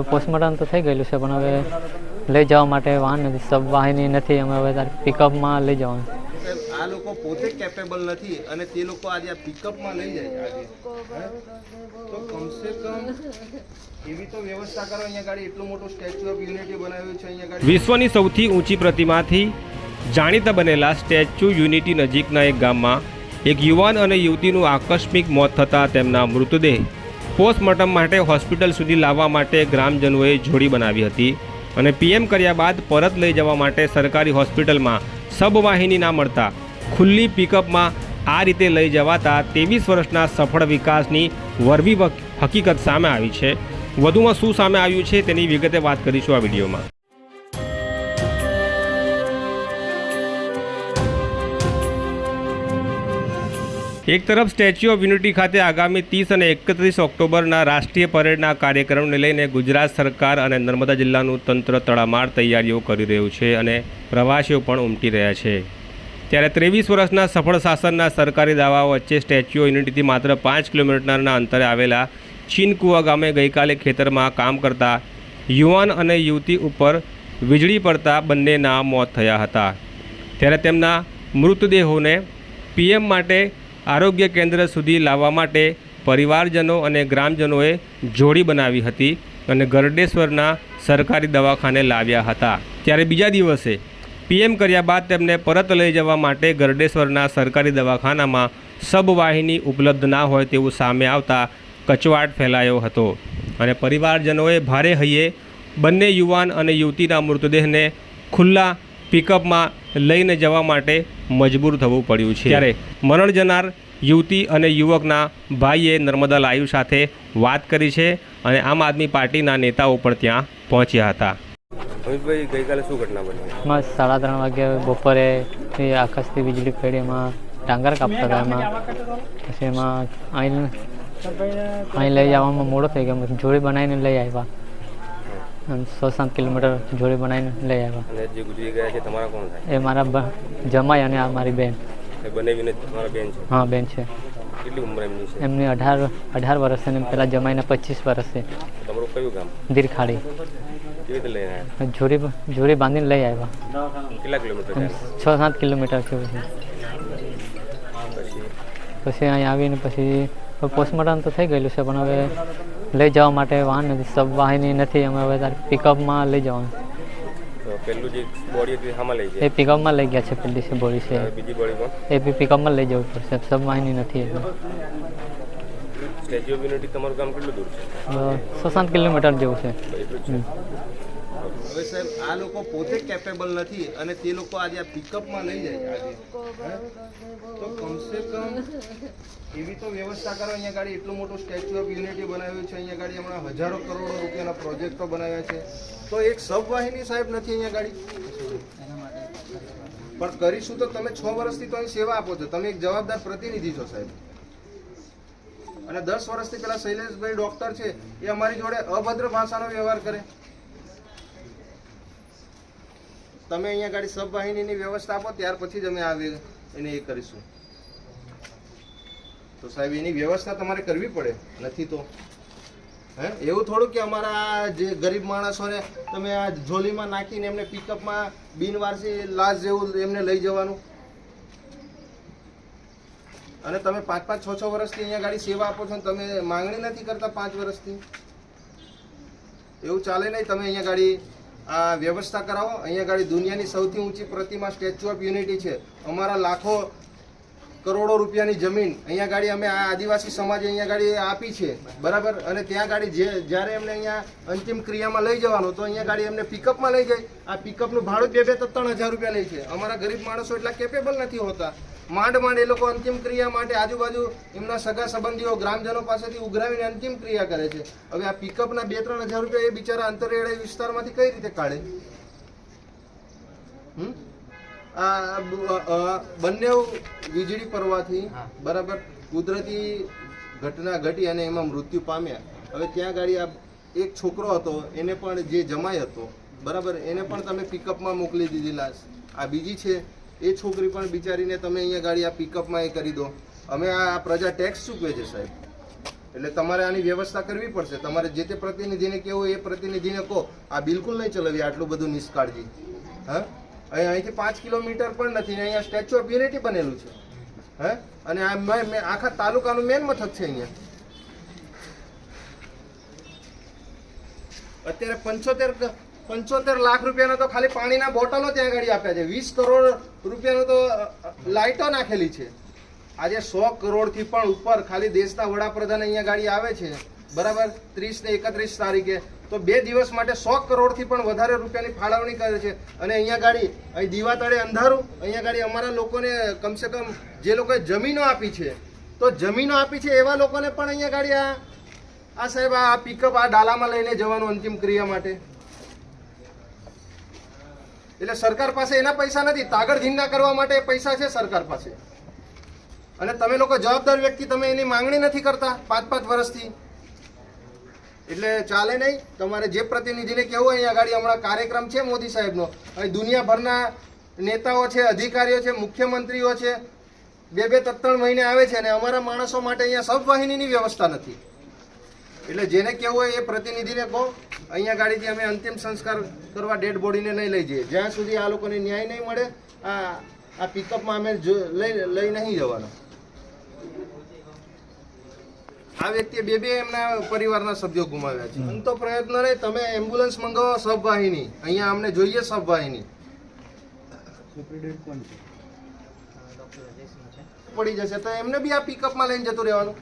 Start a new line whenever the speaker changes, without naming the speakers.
Postmortem તો થઈ ગયેલું છે, પણ હવે લઈ જવા માટે વાહન નથી, સબ વાહિની નથી. અમે હવે પિકઅપમાં લઈ જવાનું.
આ લોકો પોતે કેપેબલ નથી અને તે લોકો આજે આ પિકઅપમાં લઈ જાય આજે, તો કમસે કમ એવી તો વ્યવસ્થા કરો. અહીંયા ગાડી એટલું મોટું સ્ટેચ્યુ ઓફ યુનિટી બનાવ્યું છે. અહીંયા ગાડી
વિશ્વની સૌથી ઊંચી પ્રતિમાથી જાણીતા બનેલા સ્ટેચ્યુ યુનિટી નજીકના એક ગામમાં એક યુવાન અને યુવતીનું આકસ્મિક મોત થતાં તેમના મૃતદેહ પોસ્ટમોર્ટમ માટે હોસ્પિટલ સુધી લાવવા માટે ગ્રામજનોએ જોડી બનાવી હતી અને પીએમ કર્યા બાદ પરત લઈ જવા માટે સરકારી હોસ્પિટલમાં સબવાહિની ના મળતા ખુલ્લી પિકઅપમાં આ રીતે લઈ જવાતા 23 વર્ષના સફળ વિકાસની વરવી હકીકત સામે આવી છે. વધુમાં શું સામે આવ્યું છે તેની વિગતે વાત કરીશું આ વિડીયોમાં. એક તરફ સ્ટેચ્યુ ઓફ યુનિટી ખાતે આગામી 30 અને 31 ઓક્ટોબરના રાષ્ટ્રીય પરેડના કાર્યક્રમને લઈને ગુજરાત સરકાર અને નર્મદા જિલ્લાનું તંત્ર તડામાર તૈયારીઓ કરી રહ્યું છે અને પ્રવાસીઓ પણ ઉમટી રહ્યા છે. ત્યારે 23 વર્ષના સફળ શાસનના સરકારી દાવાઓ વચ્ચે સ્ટેચ્યુ ઓફ યુનિટીથી માત્ર 5 કિલોમીટરના અંતરે આવેલા ચીનકુવા ગામે ગઈકાલે ખેતરમાં કામ કરતા યુવાન અને યુવતી ઉપર વીજળી પડતા બંનેના મોત થયા હતા. ત્યારે તેમના મૃતદેહોને પીએમ માટે આરોગ્ય કેન્દ્ર સુધી લાવવા માટે પરિવારજનો અને ગ્રામજનોએ જોડી બનાવી હતી અને ગરડેશ્વરના સરકારી દવાખાને લાવ્યા હતા. ત્યારે બીજા દિવસે પીએમ કર્યા બાદ તેમને પરત લઈ જવા માટે ગરડેશ્વરના સરકારી દવાખાનામાં સબવાહિની ઉપલબ્ધ ના હોય તેવું સામે આવતા કચવાટ ફેલાયો હતો અને પરિવારજનોએ ભારે હૈયે બંને યુવાન અને યુવતીના મૃતદેહને ખુલ્લા પિકઅપમાં લઈને જવા માટે મજબૂર થવું પડ્યું છે. ત્યારે મરણ જનાર યુવતી અને યુવકના ભાઈએ નર્મદા લાઈવ સાથે વાત કરી છે અને આમ આદમી પાર્ટીના નેતાઓ પણ ત્યાં પહોંચ્યા હતા.
અમિતભાઈ, ગઈકાલે શું ઘટના બની?
3:30 વાગે બપોરે આકાશથી વીજળી પડી, એમાં ડાંગર કાપતા હતા. એમાં પછી એમાં અહીં લઈ જવામાં મોડો થઈ ગયો. જોડી બનાવીને લઈ આવ્યા, 6-7 કિલોમીટર જોડી બનાવીને લઈ આવ્યા.
અને જે ગુજરી ગયા છે તમારા કોણ થાય?
એ મારા જમાઈ અને આ મારી બેન.
એ બંને તમારા બેન છે?
હા, બેન છે.
કેટલી ઉંમર એમની છે?
એમની 18 વર્ષ અને પેલા જમાઈને 25 વર્ષ છે.
તમારું કયું ગામ?
દીરખાડી.
કેવી રીતે લઈને આવ્યા?
જોડી બાંધીને લઈ આવ્યા.
કેટલા કિલોમીટર?
6-7 કિલોમીટર છે. પછી અહીં આવીને પછી પોસ્ટમોર્ટમ તો થઈ ગયેલું છે, પણ હવે લઈ જવા માટે વાહન નથી, સબ વાહિની નથી. અમે હવે પિકઅપમાં લઈ જવાનું.
પેલું જે બોડી હતી હામાં લઈ
એ પિકઅપમાં લઈ ગયા છે. પેલી છે બોડી છે,
બીજી બોડી પણ
એ બી પિકઅપમાં લઈ જવું પડશે. સબ વાહિની નથી.
સ્ટેચ્યુ ઓફ યુનિટી તમારું ગામ કેટલું દૂર છે?
6-7 કિલોમીટર જેવું છે.
હવે સાહેબ, આ લોકો પોતે કેપેબલ નથી અને તે લોકો આજે આ પિકઅપમાં લઈ જાય આજે, તો કમસે કમ એવી તો વ્યવસ્થા કરો. અહીંયા ગાડી એટલું મોટું સ્ટેચ્યુ ઓફ યુનિટી બનાવ્યું છે. અહીંયા ગાડી હમણાં હજારો કરોડો રૂપિયાના પ્રોજેક્ટો બનાવ્યા છે, તો એક સબવાહિની સાહેબ નથી અહીંયા ગાડી. પણ કરીશું તો તમે 6 વર્ષથી તો અહીં સેવા આપો છો, તમે એક જવાબદાર પ્રતિનિધિ છો સાહેબ. અને 10 વર્ષથી પેલા શૈલેષભાઈ ડોક્ટર છે, એ અમારી જોડે અભદ્ર ભાષાનો વ્યવહાર કરે. તમે અહીંયા ગાડી સબવાહિનીની વ્યવસ્થા આપો, ત્યાર પછી જ અમે આવે એને એ કરીશું. તો સાહેબ એની વ્યવસ્થા તમારે કરવી પડે, નથી તો એવું થોડું કે અમારા જે ગરીબ માણસોને તમે આ ઝોલીમાં નાખીને એમને પિકઅપમાં બિનવારસી લાશ જેવું એમને લઈ જવાનું. અને તમે 5-5, 6-6 વર્ષથી અહીંયા ગાડી સેવા આપો છો, તમે માંગણી નથી કરતા 5 વર્ષથી. એવું ચાલે નહીં. તમે અહીંયા ગાડી આ વ્યવસ્થા કરાવો. અહીંયા ગાડી દુનિયાની સૌથી ઊંચી પ્રતિમા સ્ટેચ્યુ ઓફ યુનિટી છે. અમારા લાખો કરોડો રૂપિયાની જમીન અહીંયા ગાડી અમે આ આદિવાસી સમાજે અહીંયા ગાડી આપી છે, બરાબર. અને ત્યાં ગાડી જ્યારે એમને અહીંયા અંતિમ ક્રિયામાં લઈ જવાનું, તો અહીંયા ગાડી એમને પિકઅપમાં લઈ જાય. આ પિકઅપનું ભાડું 2-3 હજાર રૂપિયા લે છે. અમારા ગરીબ માણસો એટલા કેપેબલ નથી હોતા. માંડ એ લોકો અંતિમ ક્રિયા માટે આજુબાજુ એમના સગા સંબંધીઓ ગ્રામજનો પાસેથી ઉઘરાવીને અંતિમ ક્રિયા કરે છે. હવે આ પિકઅપના 2-3 હજાર રૂપિયા એ બિચારા અંતરિયાળ વિસ્તારમાંથી કઈ રીતે કાઢે? બંને વીજળી પડવાથી, બરાબર, કુદરતી ઘટના ઘટી અને એમાં મૃત્યુ પામ્યા. હવે ત્યાં ગાડી આ એક છોકરો હતો, એને પણ જે જમાઈ હતો, બરાબર, એને પણ તમે પિકઅપમાં મોકલી દીધી લાશ. આ બીજી છે, એ છોકરી પણ બિચારીને તમે અહીંયા ગાડી આ પિકઅપમાં એ કરી દો. અમે આ પ્રજા ટેક્સ ચૂકવે છે સાહેબ. એટલે તમારે આની વ્યવસ્થા કરવી પડશે. તમારે જે તે પ્રતિનિધિને કહેવું એ પ્રતિનિધિને કહો. આ બિલકુલ નહીં ચલાવી આટલું બધું નિષ્કાળજી. હા, અહીંથી 5 કિલોમીટર પણ નથી ને અહીંયા સ્ટેચ્યુ ઓફ યુનિટી બનેલું છે. હે, અને આ આખા તાલુકાનું મેન મથક છે અહીંયા. અત્યારે 75 લાખ રૂપિયાનો તો ખાલી પાણીના બોટલો ત્યાં આગળ આપ્યા છે. 20 કરોડ રૂપિયાનો તો લાઇટો નાખેલી છે. આજે 100 કરોડથી પણ ઉપર ખાલી દેશના વડાપ્રધાન અહીંયા ગાડી આવે છે, બરાબર, 30 ને 31 તારીખે, તો 2 દિવસ માટે 100 કરોડથી પણ વધારે રૂપિયાની ફાળવણી કરે છે. અને અહીંયા ગાડી અહીં દીવા તળે અંધારું, અહીંયા ગાડી અમારા લોકોને કમસે કમ જે લોકોએ જમીનો આપી છે, તો જમીનો આપી છે એવા લોકોને પણ અહીંયા ગાડી આ સાહેબ આ પિકઅપ આ ડાલામાં લઈને જવાનું અંતિમ ક્રિયા માટે. એટલે સરકાર પાસે એના પૈસા નથી, તાગડધીંગા કરવા માટે પૈસા છે સરકાર પાસે. અને તમે લોકો જવાબદાર વ્યક્તિ, તમે એની માંગણી નથી કરતા 5-5 વર્ષથી. એટલે ચાલે નહીં. તમારે જે પ્રતિનિધિને કહેવું અહીંયા આગળ હમણાં કાર્યક્રમ છે મોદી સાહેબનો, અહીં દુનિયાભરના નેતાઓ છે, અધિકારીઓ છે, મુખ્યમંત્રીઓ છે, 2-3 મહિને આવે છે અને અમારા માણસો માટે અહીંયા સબવાહિનીની વ્યવસ્થા નથી. એટલે જેને કહેવું હોય એ પ્રતિનિધિને કહો. અહીંયા ગાડીથી અમે અંતિમ સંસ્કાર કરવા ડેડ બોડીને નહીં લઈ જઈએ જ્યાં સુધી આ લોકોને ન્યાય નહીં મળે. આ પિકઅપમાં અમે લઈ નહીં જવાનો. આ વ્યક્તિએ 2 એમના પરિવારના સભ્યો ગુમાવ્યા છે. અંતો પ્રયત્ન રહે, તમે એમ્બ્યુલન્સ મંગાવો સબવાહિની, અહીંયા અમને જોઈએ સબવાહિની. પડી જશે તો એમને બી આ પિકઅપમાં લઈને જતું રહેવાનું.